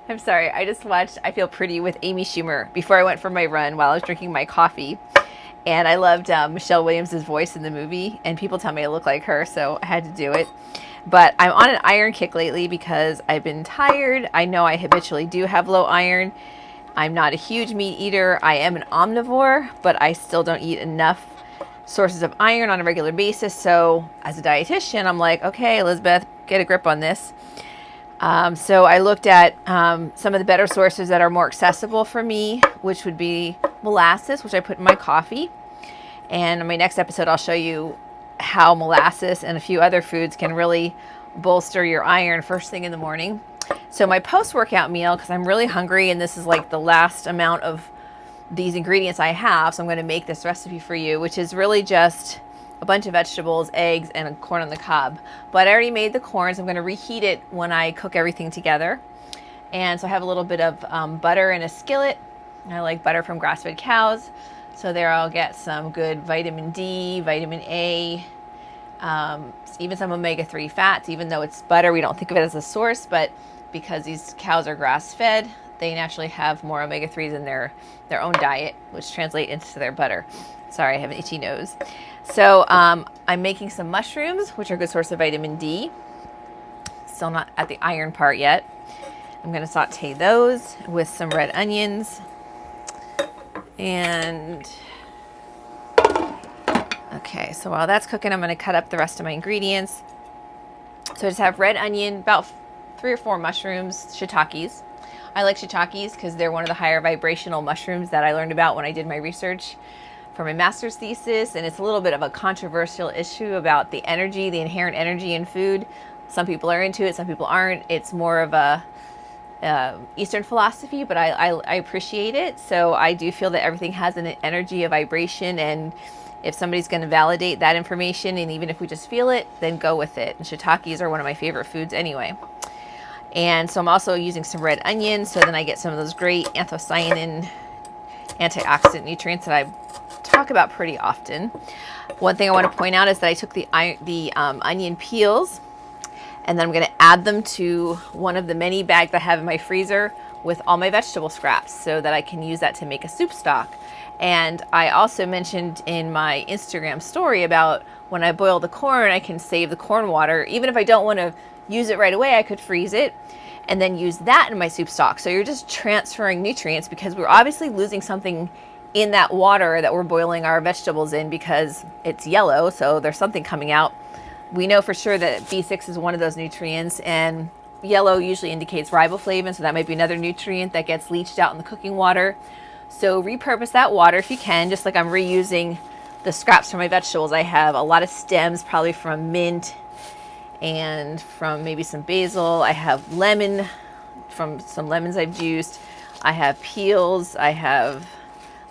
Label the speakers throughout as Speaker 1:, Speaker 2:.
Speaker 1: I'm sorry, I just watched I Feel Pretty with Amy Schumer before I went for my run while I was drinking my coffee. And I loved Michelle Williams' voice in the movie, and people tell me I look like her, so I had to do it. But I'm on an iron kick lately because I've been tired. I know I habitually do have low iron. I'm not a huge meat eater. I am an omnivore, but I still don't eat enough sources of iron on a regular basis. So as a dietitian, I'm like, okay, Elizabeth, get a grip on this. So I looked at some of the better sources that are more accessible for me, which would be molasses, which I put in my coffee. And in my next episode, I'll show you how molasses and a few other foods can really bolster your iron first thing in the morning. So my post-workout meal, because I'm really hungry and this is like the last amount of these ingredients I have, so I'm going to make this recipe for you, which is really just a bunch of vegetables, eggs, and a corn on the cob. But I already made the corn, so I'm going to reheat it when I cook everything together. And so I have a little bit of butter in a skillet. I like butter from grass-fed cows. So there I'll get some good vitamin D, vitamin A, even some omega-3 fats. Even though it's butter, we don't think of it as a source, but because these cows are grass-fed, they naturally have more omega-3s in their own diet, which translate into their butter. Sorry, I have an itchy nose. So I'm making some mushrooms, which are a good source of vitamin D. Still not at the iron part yet. I'm going to saute those with some red onions. And okay, so while that's cooking, I'm going to cut up the rest of my ingredients. So I just have red onion, about 3 or 4 mushrooms, shiitakes. I like shiitakes because they're one of the higher vibrational mushrooms that I learned about when I did my research for my master's thesis, and it's a little bit of a controversial issue about the energy, the inherent energy in food. Some people are into it, some people aren't. It's more of a Eastern philosophy, but I appreciate it. So I do feel that everything has an energy, a vibration, and if somebody's going to validate that information, and even if we just feel it, then go with it. And shiitakes are one of my favorite foods anyway. And so I'm also using some red onion, so then I get some of those great anthocyanin antioxidant nutrients that I talk about pretty often. One thing I want to point out is that I took the onion peels, and then I'm going to add them to one of the many bags I have in my freezer with all my vegetable scraps so that I can use that to make a soup stock. And I also mentioned in my Instagram story about when I boil the corn, I can save the corn water. Even if I don't want to use it right away, I could freeze it and then use that in my soup stock. So you're just transferring nutrients because we're obviously losing something in that water that we're boiling our vegetables in because it's yellow, so there's something coming out. We know for sure that B6 is one of those nutrients, and yellow usually indicates riboflavin, so that might be another nutrient that gets leached out in the cooking water. So repurpose that water if you can, just like I'm reusing the scraps from my vegetables. I have a lot of stems, probably from mint and from maybe some basil. I have lemon from some lemons I've juiced. I have peels. I have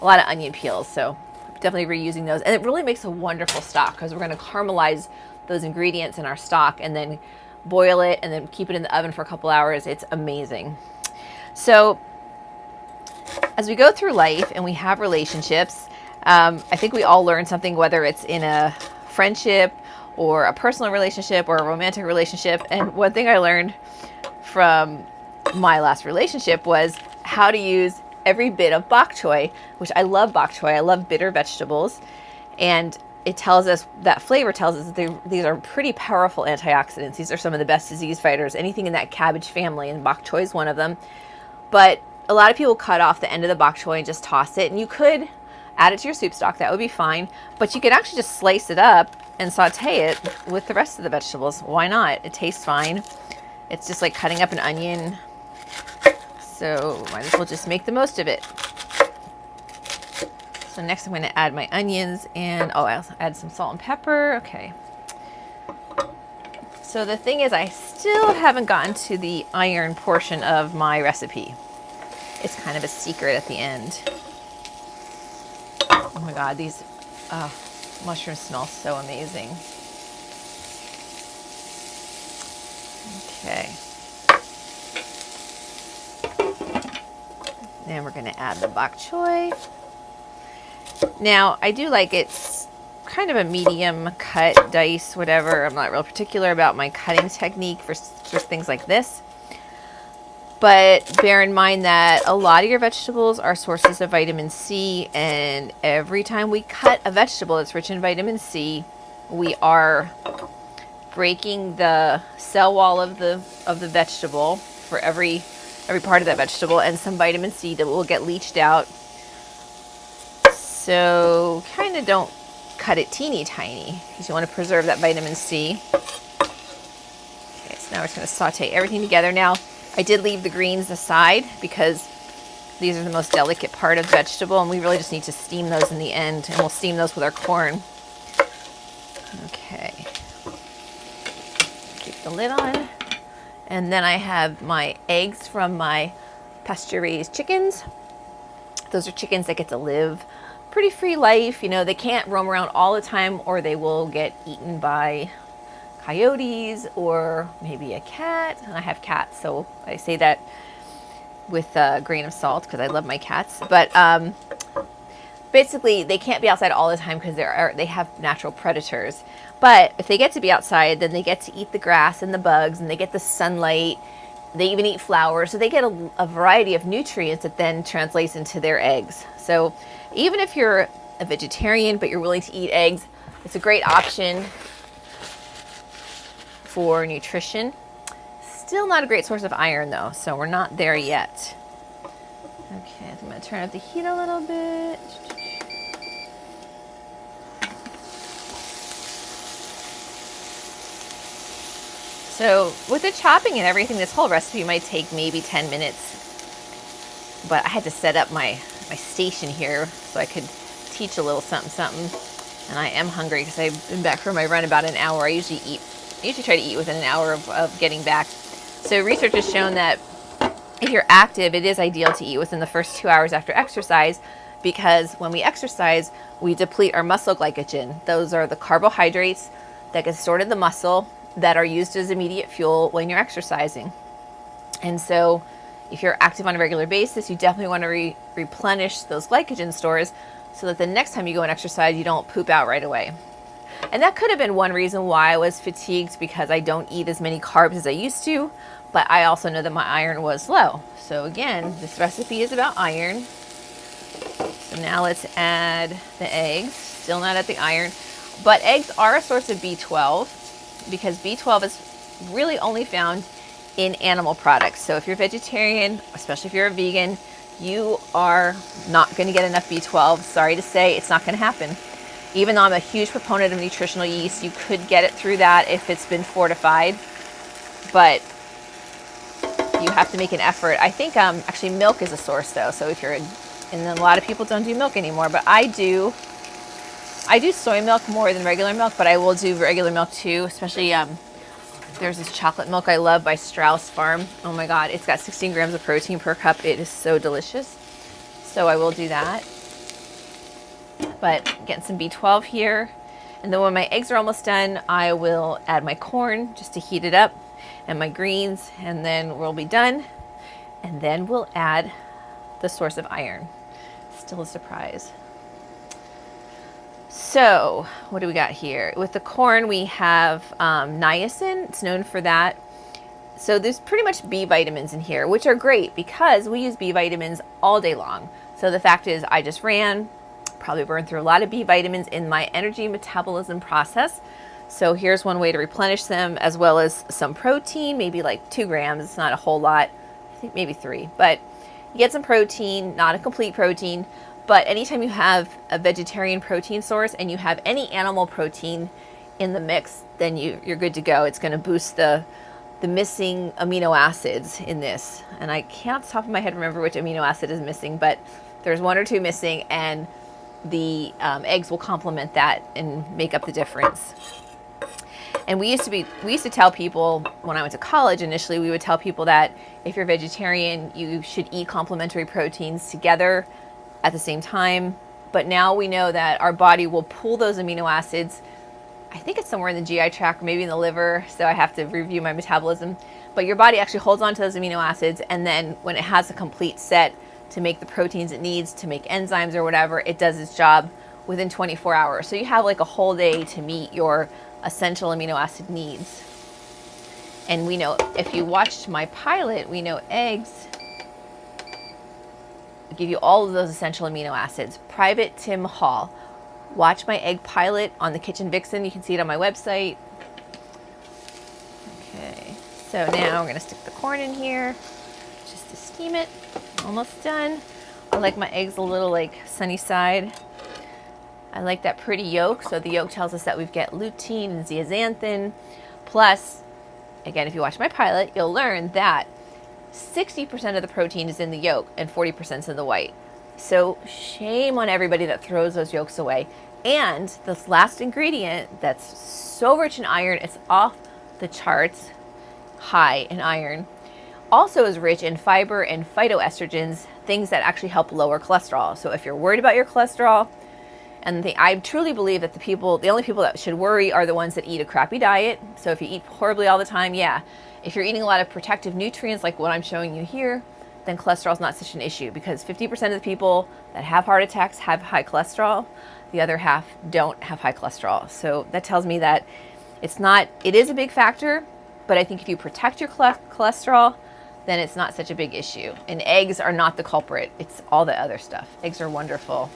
Speaker 1: a lot of onion peels, so definitely reusing those. And it really makes a wonderful stock because we're going to caramelize those ingredients in our stock and then boil it and then keep it in the oven for a couple hours. It's amazing. So as we go through life and we have relationships, I think we all learn something, whether it's in a friendship or a personal relationship or a romantic relationship. And one thing I learned from my last relationship was how to use every bit of bok choy, which I love bok choy. I love bitter vegetables. And it tells us, that flavor tells us that these are pretty powerful antioxidants. These are some of the best disease fighters, anything in that cabbage family, and bok choy is one of them. But a lot of people cut off the end of the bok choy and just toss it. And you could add it to your soup stock, that would be fine. But you could actually just slice it up and saute it with the rest of the vegetables. Why not? It tastes fine. It's just like cutting up an onion. So might as well just make the most of it. So next I'm going to add my onions and, I'll add some salt and pepper. Okay. So the thing is, I still haven't gotten to the iron portion of my recipe. It's kind of a secret at the end. Oh my God, these mushrooms smell so amazing. Okay. Then we're going to add the bok choy. Now, I do like it's kind of a medium cut, dice, whatever. I'm not real particular about my cutting technique for things like this. But bear in mind that a lot of your vegetables are sources of vitamin C, and every time we cut a vegetable that's rich in vitamin C, we are breaking the cell wall of the vegetable for every part of that vegetable, and some vitamin C that will get leached out. So kind of don't cut it teeny tiny because you want to preserve that vitamin C. Okay, so now we're just going to saute everything together. Now, I did leave the greens aside because these are the most delicate part of the vegetable, and we really just need to steam those in the end, and we'll steam those with our corn. Okay. Keep the lid on. And then I have my eggs from my pasture-raised chickens. Those are chickens that get to live pretty free life. You know, they can't roam around all the time or they will get eaten by coyotes or maybe a cat. And I have cats, so I say that with a grain of salt because I love my cats. But basically, they can't be outside all the time because they have natural predators. But if they get to be outside, then they get to eat the grass and the bugs, and they get the sunlight. They even eat flowers, so they get a variety of nutrients that then translates into their eggs. So even if you're a vegetarian but you're willing to eat eggs, it's a great option for nutrition. Still not a great source of iron though, so we're not there yet. Okay, I'm going to turn up the heat a little bit. So with the chopping and everything, this whole recipe might take maybe 10 minutes. But I had to set up my station here so I could teach a little something. And I am hungry because I've been back from my run about an hour. I usually try to eat within an hour of getting back. So research has shown that if you're active, it is ideal to eat within the first 2 hours after exercise, because when we exercise, we deplete our muscle glycogen. Those are the carbohydrates that get stored in the muscle that are used as immediate fuel when you're exercising. And so if you're active on a regular basis, you definitely want to replenish those glycogen stores so that the next time you go and exercise, you don't poop out right away. And that could have been one reason why I was fatigued, because I don't eat as many carbs as I used to, but I also know that my iron was low. So again, this recipe is about iron. So now let's add the eggs. Still not at the iron, but eggs are a source of B12, because B12 is really only found in animal products. So if you're vegetarian, especially if you're a vegan, you are not going to get enough B12. Sorry to say, it's not going to happen. Even though I'm a huge proponent of nutritional yeast, you could get it through that if it's been fortified, but you have to make an effort. I think actually milk is a source though. So if you're, and then a lot of people don't do milk anymore, but I do soy milk more than regular milk, but I will do regular milk too, especially there's this chocolate milk I love by Strauss Farm. Oh my God, it's got 16 grams of protein per cup. It is so delicious. So I will do that. But getting some B12 here. And then when my eggs are almost done, I will add my corn just to heat it up and my greens, and then we'll be done. And then we'll add the source of iron. Still a surprise. So what do we got here? With the corn, we have niacin. It's known for that. So there's pretty much B vitamins in here, which are great because we use B vitamins all day long. So the fact is, I just ran, probably burned through a lot of B vitamins in my energy metabolism process. So here's one way to replenish them, as well as some protein, maybe like 2 grams. It's not a whole lot. I think maybe 3, but you get some protein, not a complete protein. But anytime you have a vegetarian protein source and you have any animal protein in the mix, then you're good to go. It's going to boost the missing amino acids in this. And I can't off the top of my head remember which amino acid is missing, but there's 1 or 2 missing, and the eggs will complement that and make up the difference. And we used to tell people, when I went to college initially, we would tell people that if you're vegetarian, you should eat complementary proteins together at the same time. But now we know that our body will pull those amino acids. I think it's somewhere in the GI tract, maybe in the liver, so I have to review my metabolism. But your body actually holds on to those amino acids, and then when it has a complete set to make the proteins it needs to make enzymes or whatever, it does its job within 24 hours. So you have like a whole day to meet your essential amino acid needs. And we know, if you watched my pilot, we know eggs give you all of those essential amino acids. Private Tim Hall. Watch my egg pilot on the Kitchen Vixen. You can see it on my website. Okay, so now we're gonna stick the corn in here just to steam it. Almost done. I like my eggs a little like sunny side. I like that pretty yolk. So the yolk tells us that we've got lutein and zeaxanthin. Plus, again, if you watch my pilot, you'll learn that 60% of the protein is in the yolk and 40% is in the white. So shame on everybody that throws those yolks away. And this last ingredient that's so rich in iron, it's off the charts high in iron, also is rich in fiber and phytoestrogens, things that actually help lower cholesterol. So if you're worried about your cholesterol, and I truly believe that the only people that should worry are the ones that eat a crappy diet. So if you eat horribly all the time, yeah. If you're eating a lot of protective nutrients like what I'm showing you here, then cholesterol is not such an issue, because 50% of the people that have heart attacks have high cholesterol. The other half don't have high cholesterol. So that tells me that it is a big factor, but I think if you protect your cholesterol, then it's not such a big issue. And eggs are not the culprit. It's all the other stuff. Eggs are wonderful.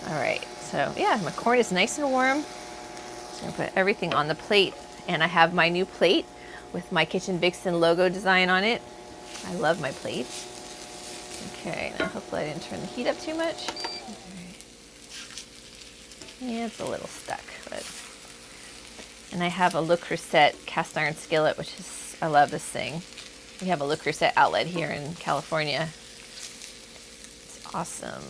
Speaker 1: All right, so yeah, my corn is nice and warm. So I'm gonna put everything on the plate, and I have my new plate with my Kitchen Vixen logo design on it. I love my plate. Okay, now hopefully I didn't turn the heat up too much. Yeah, it's a little stuck, but. And I have a Le Creuset cast iron skillet, which is, I love this thing. We have a Le Creuset outlet here in California. It's awesome.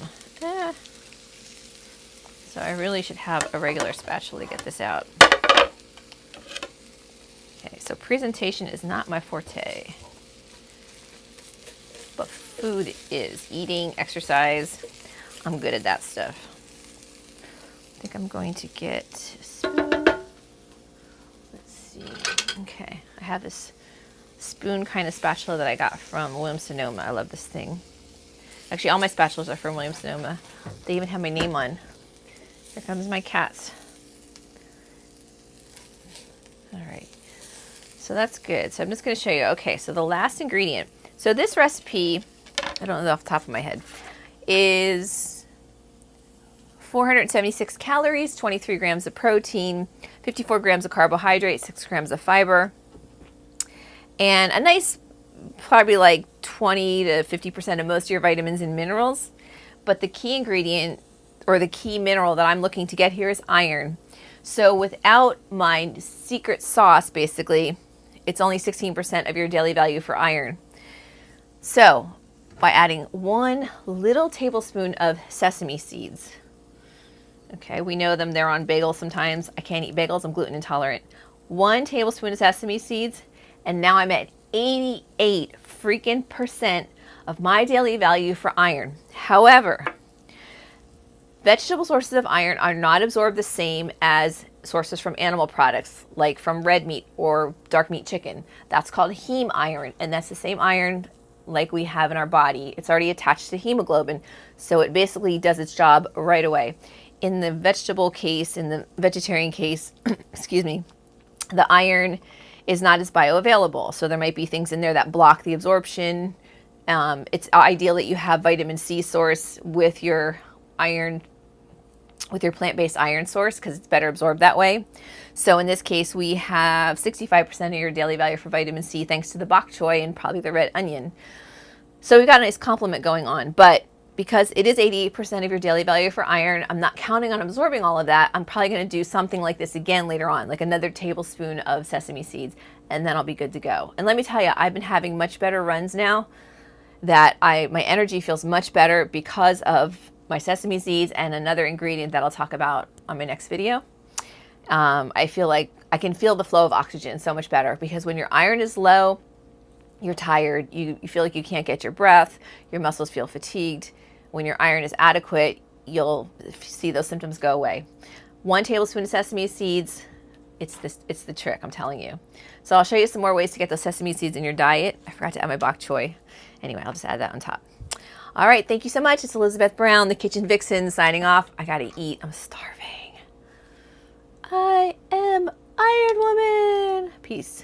Speaker 1: So I really should have a regular spatula to get this out. Okay, so presentation is not my forte, but food is. Eating, exercise, I'm good at that stuff. I think I'm going to get a spoon. Let's see. Okay, I have this spoon kind of spatula that I got from Williams-Sonoma. I love this thing. Actually, all my spatulas are from Williams-Sonoma. They even have my name on. Here comes my cat. All right, so that's good. So I'm just gonna show you, okay, so the last ingredient. So this recipe, I don't know off the top of my head, is 476 calories, 23 grams of protein, 54 grams of carbohydrate, 6 grams of fiber, and a nice, probably like 20 to 50% of most of your vitamins and minerals. But the key ingredient, or the key mineral that I'm looking to get here, is iron. So without my secret sauce, basically, it's only 16% of your daily value for iron. So by adding 1 little tablespoon of sesame seeds, okay, we know them, they're on bagels sometimes. I can't eat bagels, I'm gluten intolerant. 1 tablespoon of sesame seeds, and now I'm at 88 freaking percent of my daily value for iron. However, vegetable sources of iron are not absorbed the same as sources from animal products, like from red meat or dark meat chicken. That's called heme iron, and that's the same iron like we have in our body. It's already attached to hemoglobin, so it basically does its job right away. In the vegetable case, in the vegetarian case, excuse me, the iron is not as bioavailable. So there might be things in there that block the absorption. It's ideal that you have vitamin C source with your iron, with your plant-based iron source, because it's better absorbed that way. So in this case, we have 65% of your daily value for vitamin C thanks to the bok choy and probably the red onion. So we've got a nice complement going on. But because it is 88% of your daily value for iron, I'm not counting on absorbing all of that. I'm probably going to do something like this again later on, like another tablespoon of sesame seeds, and then I'll be good to go. And let me tell you, I've been having much better runs now, that my energy feels much better because of my sesame seeds and another ingredient that I'll talk about on my next video. I feel like I can feel the flow of oxygen so much better, because when your iron is low, you're tired, you feel like you can't get your breath, your muscles feel fatigued. When your iron is adequate, you'll see those symptoms go away. 1 tablespoon of sesame seeds, it's the trick, I'm telling you. So I'll show you some more ways to get those sesame seeds in your diet. I forgot to add my bok choy. Anyway, I'll just add that on top. All right, thank you so much. It's Elizabeth Brown, the Kitchen Vixen, signing off. I gotta eat, I'm starving. I am Iron Woman. Peace.